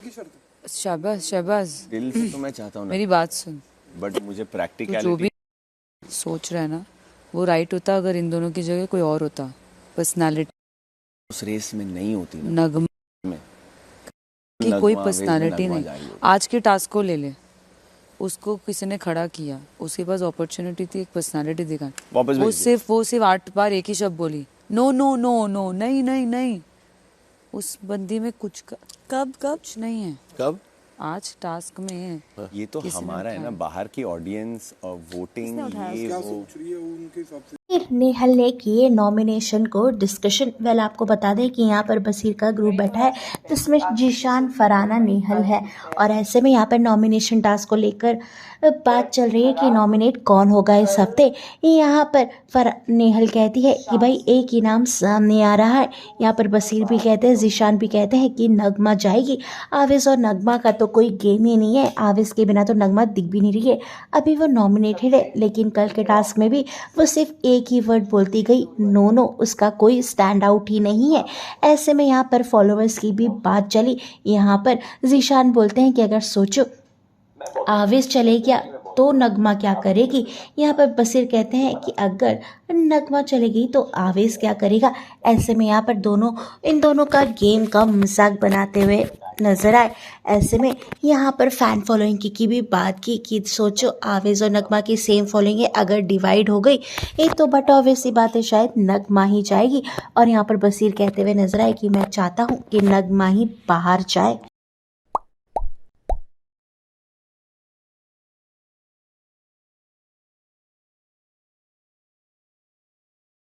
शहबाज शहबाज दिल से तो मैं चाहता हूँ ना, मेरी बात सुन। बट मुझे तू जो प्रैक्टिकलिटी भी सोच रहा है ना वो राइट होता अगर इन दोनों की जगह कोई और होता। पर्सनालिटी उस रेस में नहीं होती ना। नगमा में की कोई नगमा वेज में पर्सनालिटी नगमा नहीं। जाएगी। आज के टास्क को ले ले, उसको किसी ने खड़ा किया, उसके पास अपॉर्चुनिटी थी एक पर्सनालिटी दिखाने, वापस भेज दिया। वो सिर्फ 8 बार एक ही शब्द बोली, नो नो नो नो, नहीं नहीं नहीं। उस बंदी में कब कुछ नहीं है। कब? आज टास्क में है। ये तो किसी ने हमारा है ना, उठाया। बाहर की ऑडियंस और वोटिंग ये वो। फिर नेहल ने किए नॉमिनेशन को डिस्कशन। वेल आपको बता दें कि यहाँ पर बसीर का ग्रुप बैठा है जिसमें जीशान, फराना, नेहल है और ऐसे में यहाँ पर नॉमिनेशन टास्क को लेकर बात चल रही है कि नॉमिनेट कौन होगा इस हफ्ते। यहाँ पर नेहल कहती है कि भाई एक ही नाम सामने आ रहा है। यहाँ पर बसीर भी कहते हैं, जीशान भी कहते हैं कि नगमा जाएगी। आवेश और नगमा का तो कोई गेम ही नहीं है, आवेश के बिना तो नगमा दिख भी नहीं रही है। अभी वो नॉमिनेटेड है लेकिन कल के टास्क में भी वो सिर्फ एक ही वर्ड बोलती गई, नो नो। उसका कोई स्टैंड आउट ही नहीं है। ऐसे में यहाँ पर फॉलोअर्स की भी बात चली। यहाँ पर जीशान बोलते हैं कि अगर सोचो आवेश चले गया तो नगमा क्या करेगी। यहाँ पर बसीर कहते हैं कि अगर नगमा चलेगी तो आवेश क्या करेगा। ऐसे में यहाँ पर इन दोनों का गेम का मजाक बनाते हुए नजर आए। ऐसे में यहाँ पर फैन फॉलोइंग की भी बात की कि सोचो आवेश और नगमा की सेम फॉलोइंग है, अगर डिवाइड हो गई एक तो बट ऑब्वियस सी बात है शायद नगमा ही जाएगी। और यहाँ पर बसीर कहते हुए नजर आए कि मैं चाहता हूँ कि नगमा ही बाहर जाए।